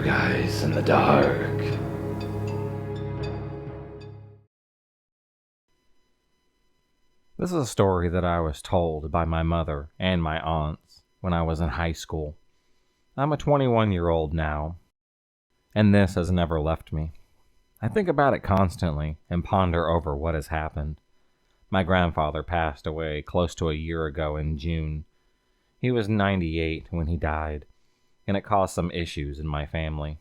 Two Guys in the Dark. This is a story that I was told by my mother and my aunts when I was in high school. I'm a 21-year-old now, and this has never left me. I think about it constantly and ponder over what has happened. My grandfather passed away close to a year ago in June. He was 98 when he died, and it caused some issues in my family.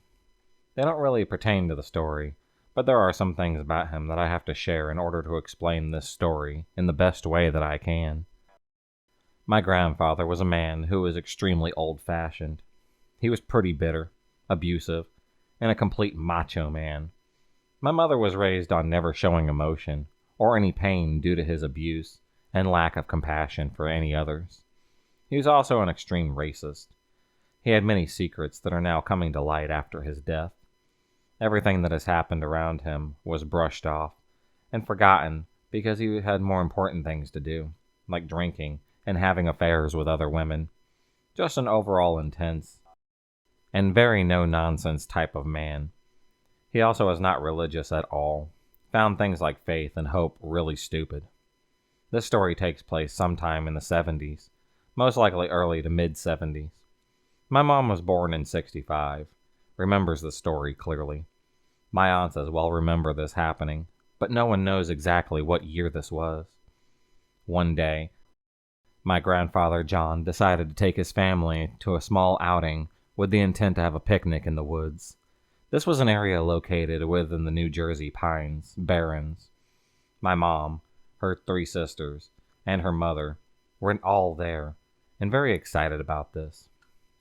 They don't really pertain to the story, but there are some things about him that I have to share in order to explain this story in the best way that I can. My grandfather was a man who was extremely old-fashioned. He was pretty bitter, abusive, and a complete macho man. My mother was raised on never showing emotion or any pain due to his abuse and lack of compassion for any others. He was also an extreme racist. He had many secrets that are now coming to light after his death. Everything that has happened around him was brushed off and forgotten because he had more important things to do, like drinking and having affairs with other women. Just an overall intense and very no-nonsense type of man. He also was not religious at all, found things like faith and hope really stupid. This story takes place sometime in the 70s, most likely early to mid-70s. My mom was born in 65, remembers the story clearly. My aunts as well remember this happening, but no one knows exactly what year this was. One day, my grandfather John decided to take his family to a small outing with the intent to have a picnic in the woods. This was an area located within the New Jersey Pines Barrens. My mom, her 3 sisters, and her mother were all there and very excited about this.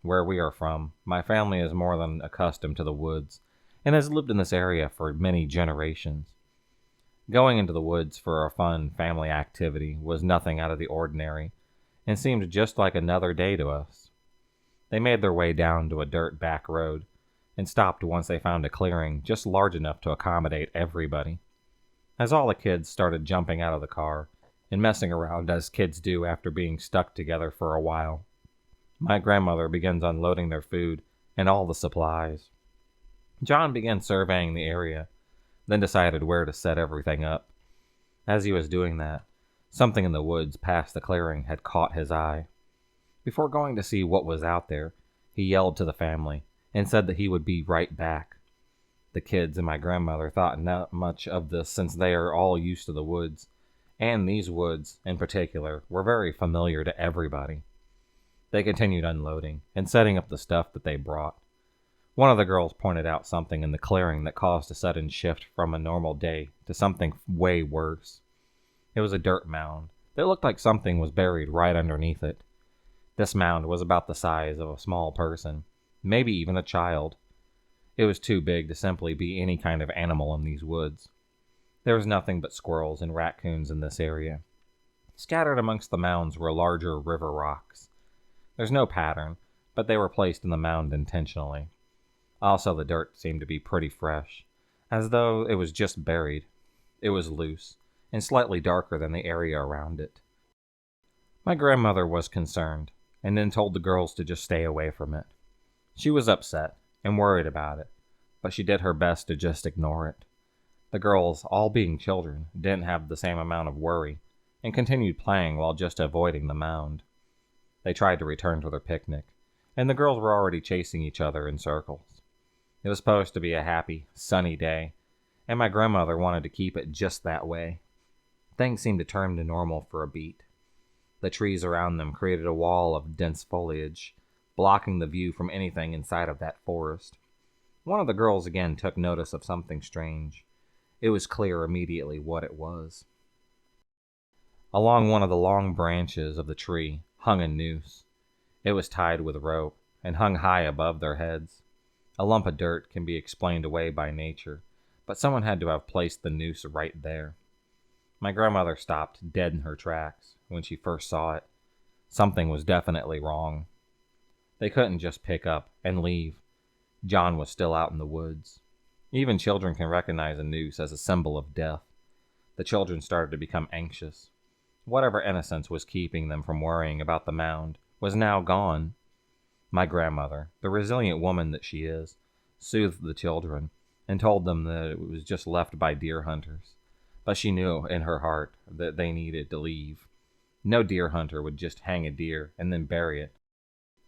Where we are from, my family is more than accustomed to the woods and has lived in this area for many generations. Going into the woods for a fun family activity was nothing out of the ordinary and seemed just like another day to us. They made their way down to a dirt back road and stopped once they found a clearing just large enough to accommodate everybody. As all the kids started jumping out of the car and messing around as kids do after being stuck together for a while, my grandmother begins unloading their food and all the supplies. John began surveying the area, then decided where to set everything up. As he was doing that, something in the woods past the clearing had caught his eye. Before going to see what was out there, he yelled to the family and said that he would be right back. The kids and my grandmother thought not much of this since they are all used to the woods, and these woods, in particular, were very familiar to everybody. They continued unloading and setting up the stuff that they brought. One of the girls pointed out something in the clearing that caused a sudden shift from a normal day to something way worse. It was a dirt mound that looked like something was buried right underneath it. This mound was about the size of a small person, maybe even a child. It was too big to simply be any kind of animal in these woods. There was nothing but squirrels and raccoons in this area. Scattered amongst the mounds were larger river rocks. There's no pattern, but they were placed in the mound intentionally. Also, the dirt seemed to be pretty fresh, as though it was just buried. It was loose, and slightly darker than the area around it. My grandmother was concerned, and then told the girls to just stay away from it. She was upset and worried about it, but she did her best to just ignore it. The girls, all being children, didn't have the same amount of worry, and continued playing while just avoiding the mound. They tried to return to their picnic, and the girls were already chasing each other in circles. It was supposed to be a happy, sunny day, and my grandmother wanted to keep it just that way. Things seemed to turn to normal for a beat. The trees around them created a wall of dense foliage, blocking the view from anything inside of that forest. One of the girls again took notice of something strange. It was clear immediately what it was. Along one of the long branches of the tree hung a noose. It was tied with rope and hung high above their heads. A lump of dirt can be explained away by nature, but someone had to have placed the noose right there. My grandmother stopped dead in her tracks when she first saw it. Something was definitely wrong. They couldn't just pick up and leave. John was still out in the woods. Even children can recognize a noose as a symbol of death. The children started to become anxious. Whatever innocence was keeping them from worrying about the mound was now gone. My grandmother, the resilient woman that she is, soothed the children, and told them that it was just left by deer hunters. But she knew in her heart that they needed to leave. No deer hunter would just hang a deer and then bury it.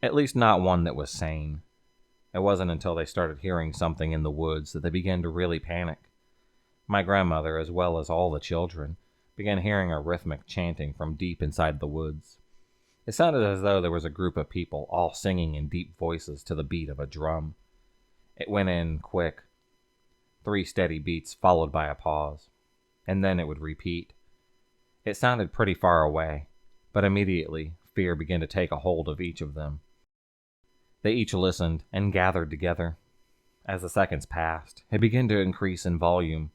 At least not one that was sane. It wasn't until they started hearing something in the woods that they began to really panic. My grandmother, as well as all the children, began hearing a rhythmic chanting from deep inside the woods. It sounded as though there was a group of people all singing in deep voices to the beat of a drum. It went in quick, 3 steady beats followed by a pause, and then it would repeat. It sounded pretty far away, but immediately fear began to take a hold of each of them. They each listened and gathered together. As the seconds passed, it began to increase in volume.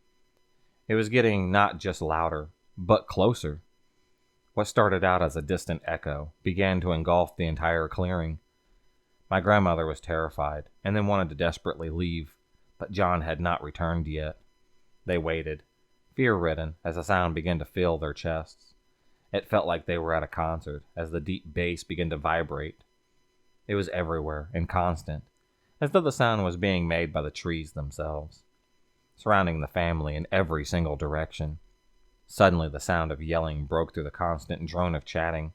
It was getting not just louder, but closer. What started out as a distant echo began to engulf the entire clearing. My grandmother was terrified and then wanted to desperately leave, but John had not returned yet. They waited, fear-ridden, as the sound began to fill their chests. It felt like they were at a concert as the deep bass began to vibrate. It was everywhere and constant, as though the sound was being made by the trees themselves, surrounding the family in every single direction. Suddenly, the sound of yelling broke through the constant drone of chatting.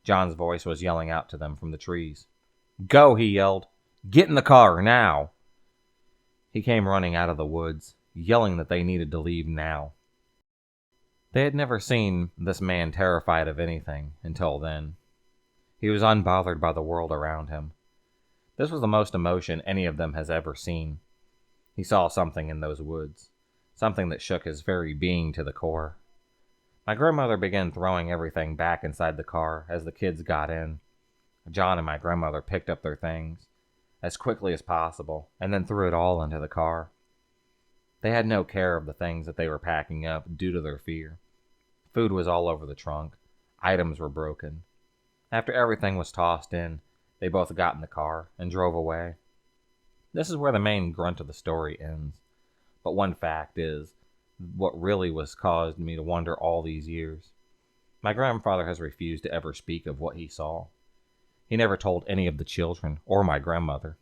John's voice was yelling out to them from the trees. "Go," he yelled. "Get in the car, now!" He came running out of the woods, yelling that they needed to leave now. They had never seen this man terrified of anything until then. He was unbothered by the world around him. This was the most emotion any of them has ever seen. He saw something in those woods, something that shook his very being to the core. My grandmother began throwing everything back inside the car as the kids got in. John and my grandmother picked up their things as quickly as possible and then threw it all into the car. They had no care of the things that they were packing up due to their fear. Food was all over the trunk. Items were broken. After everything was tossed in, they both got in the car and drove away. This is where the main grunt of the story ends. But one fact is, what really was caused me to wonder all these years. My grandfather has refused to ever speak of what he saw. He never told any of the children or my grandmother.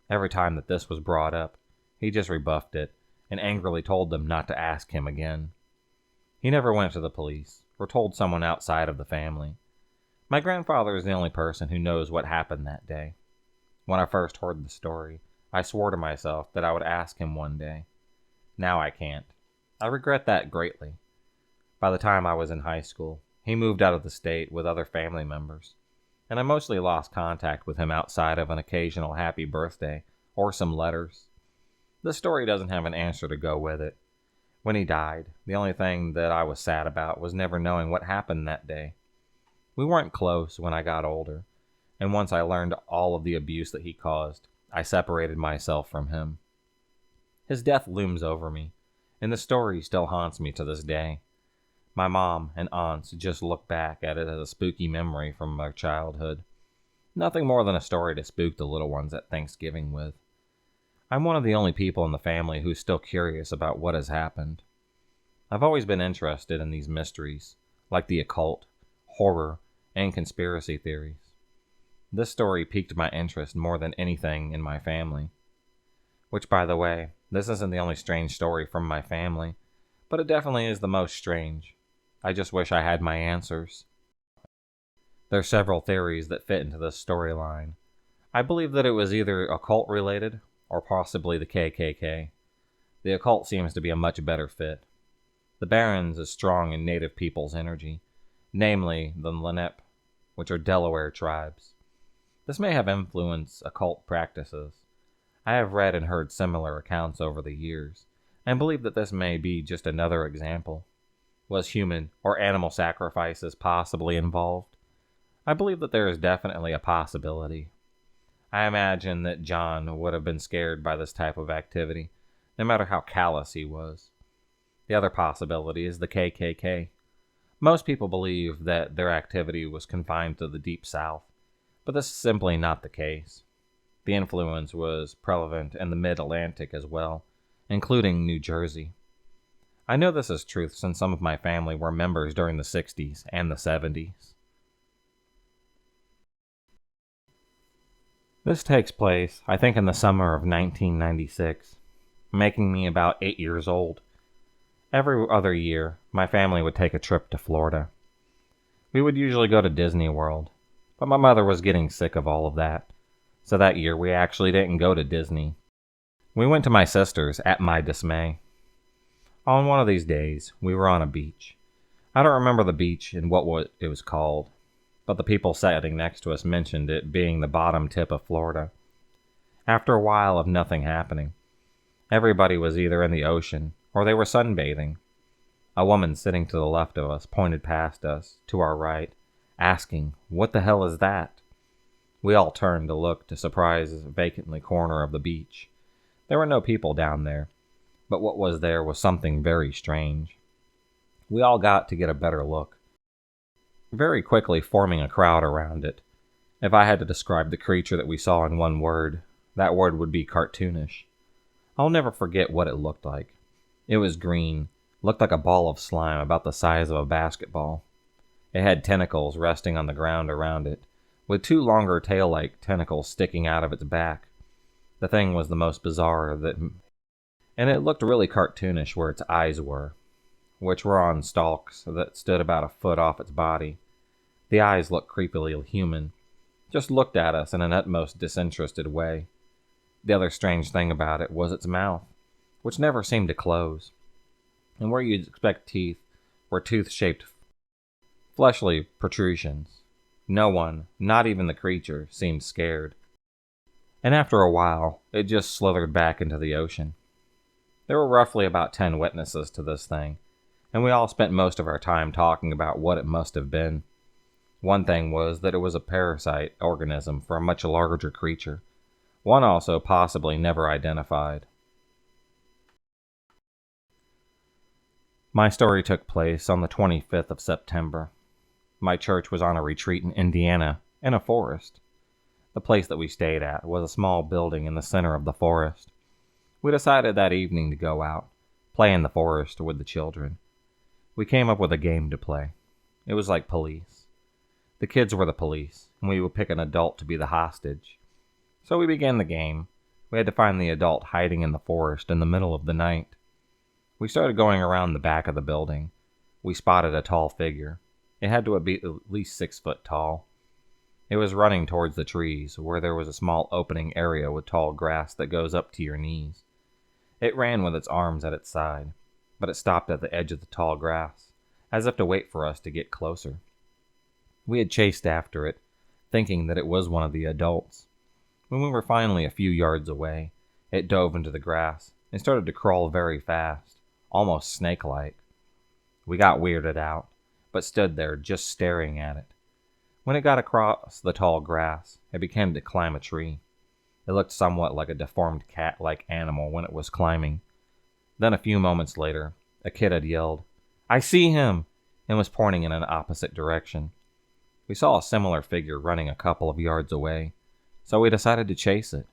Every time that this was brought up, he just rebuffed it and angrily told them not to ask him again. He never went to the police or told someone outside of the family. My grandfather is the only person who knows what happened that day. When I first heard the story, I swore to myself that I would ask him one day. Now I can't. I regret that greatly. By the time I was in high school, he moved out of the state with other family members, and I mostly lost contact with him outside of an occasional happy birthday or some letters. This story doesn't have an answer to go with it. When he died, the only thing that I was sad about was never knowing what happened that day. We weren't close when I got older, and once I learned all of the abuse that he caused, I separated myself from him. His death looms over me, and the story still haunts me to this day. My mom and aunts just look back at it as a spooky memory from my childhood. Nothing more than a story to spook the little ones at Thanksgiving with. I'm one of the only people in the family who's still curious about what has happened. I've always been interested in these mysteries, like the occult, horror, and conspiracy theories. This story piqued my interest more than anything in my family. Which, by the way, this isn't the only strange story from my family, but it definitely is the most strange. I just wish I had my answers. There are several theories that fit into this storyline. I believe that it was either occult related or possibly the KKK. The occult seems to be a much better fit. The Barrens is strong in native people's energy, namely the Lenape, which are Delaware tribes. This may have influenced occult practices. I have read and heard similar accounts over the years, and believe that this may be just another example. Was human or animal sacrifices possibly involved? I believe that there is definitely a possibility. I imagine that John would have been scared by this type of activity, no matter how callous he was. The other possibility is the KKK. Most people believe that their activity was confined to the Deep South, but this is simply not the case. The influence was prevalent in the Mid-Atlantic as well, including New Jersey. I know this is truth since some of my family were members during the 60s and the 70s. This takes place, I think, in the summer of 1996, making me about 8 years old. Every other year, my family would take a trip to Florida. We would usually go to Disney World, but my mother was getting sick of all of that, so that year we actually didn't go to Disney. We went to my sister's at my dismay. On one of these days, we were on a beach. I don't remember the beach and what it was called, but the people sitting next to us mentioned it being the bottom tip of Florida. After a while of nothing happening, everybody was either in the ocean or they were sunbathing. A woman sitting to the left of us pointed past us, to our right, asking, "What the hell is that?" We all turned to look to surprise the vacantly corner of the beach. There were no people down there, but what was there was something very strange. We all got to get a better look, very quickly forming a crowd around it. If I had to describe the creature that we saw in one word, that word would be cartoonish. I'll never forget what it looked like. It was green, looked like a ball of slime about the size of a basketball. It had tentacles resting on the ground around it, with two longer tail-like tentacles sticking out of its back. The thing was the most bizarre and it looked really cartoonish where its eyes were, which were on stalks that stood about a foot off its body. The eyes looked creepily human, just looked at us in an utmost disinterested way. The other strange thing about it was its mouth, which never seemed to close, and where you'd expect teeth were tooth-shaped, fleshly protrusions. No one, not even the creature, seemed scared. And after a while, it just slithered back into the ocean. There were roughly about 10 witnesses to this thing, and we all spent most of our time talking about what it must have been. One thing was that it was a parasite organism for a much larger creature, one also possibly never identified. My story took place on the 25th of September. My church was on a retreat in Indiana, in a forest. The place that we stayed at was a small building in the center of the forest. We decided that evening to go out, play in the forest with the children. We came up with a game to play. It was like police. The kids were the police, and we would pick an adult to be the hostage. So we began the game. We had to find the adult hiding in the forest in the middle of the night. We started going around the back of the building. We spotted a tall figure. It had to be at least 6 foot tall. It was running towards the trees, where there was a small opening area with tall grass that goes up to your knees. It ran with its arms at its side, but it stopped at the edge of the tall grass, as if to wait for us to get closer. We had chased after it, thinking that it was one of the adults. When we were finally a few yards away, it dove into the grass and started to crawl very fast, almost snake-like. We got weirded out, but stood there just staring at it. When it got across the tall grass, it began to climb a tree. It looked somewhat like a deformed cat-like animal when it was climbing. Then a few moments later, a kid had yelled, "I see him!" and was pointing in an opposite direction. We saw a similar figure running a couple of yards away, so we decided to chase it,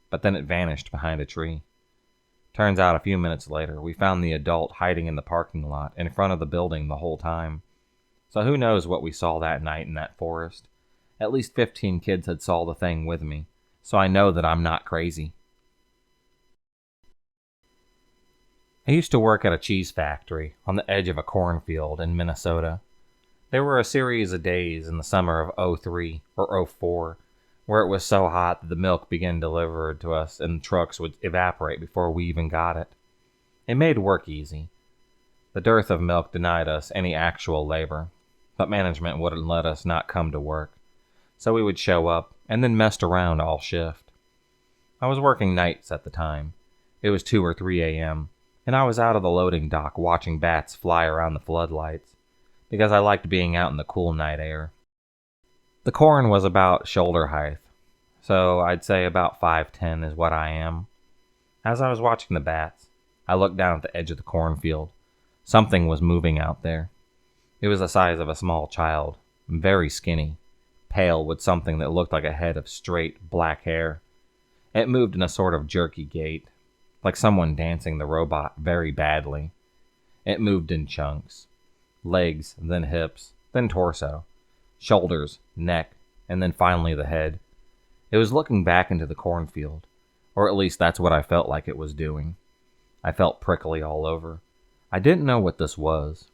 but then it vanished behind a tree. Turns out a few minutes later, we found the adult hiding in the parking lot in front of the building the whole time. So who knows what we saw that night in that forest. At least 15 kids had saw the thing with me, so I know that I'm not crazy. I used to work at a cheese factory on the edge of a cornfield in Minnesota. There were a series of days in the summer of '03 or '04 where it was so hot that the milk began delivered to us and the trucks would evaporate before we even got it. It made work easy. The dearth of milk denied us any actual labor, but management wouldn't let us not come to work, so we would show up and then messed around all shift. I was working nights at the time. It was 2 or 3 a.m., and I was out of the loading dock watching bats fly around the floodlights, because I liked being out in the cool night air. The corn was about shoulder height, so I'd say about 5'10" is what I am. As I was watching the bats, I looked down at the edge of the cornfield. Something was moving out there. It was the size of a small child, very skinny, pale with something that looked like a head of straight, black hair. It moved in a sort of jerky gait, like someone dancing the robot very badly. It moved in chunks. Legs, then hips, then torso, shoulders, neck, and then finally the head. It was looking back into the cornfield, or at least that's what I felt like it was doing. I felt prickly all over. I didn't know what this was.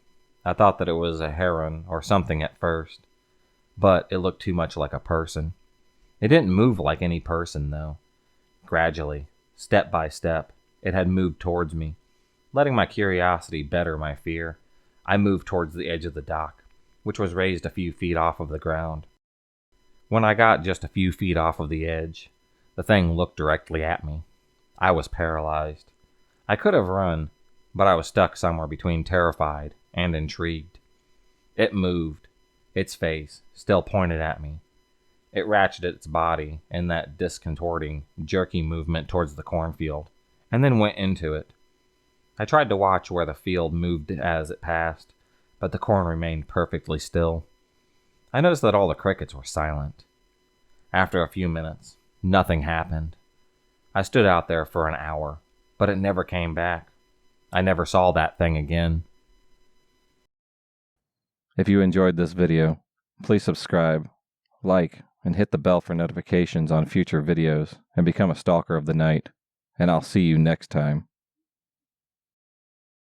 I thought that it was a heron or something at first, but it looked too much like a person. It didn't move like any person, though. Gradually, step by step, it had moved towards me. Letting my curiosity better my fear, I moved towards the edge of the dock, which was raised a few feet off of the ground. When I got just a few feet off of the edge, the thing looked directly at me. I was paralyzed. I could have run, but I was stuck somewhere between terrified and intrigued. It moved, its face still pointed at me. It ratcheted its body in that discontorting, jerky movement towards the cornfield, and then went into it. I tried to watch where the field moved as it passed, but the corn remained perfectly still. I noticed that all the crickets were silent. After a few minutes, nothing happened. I stood out there for an hour, but it never came back. I never saw that thing again. If you enjoyed this video, please subscribe, like, and hit the bell for notifications on future videos and become a stalker of the night. And I'll see you next time.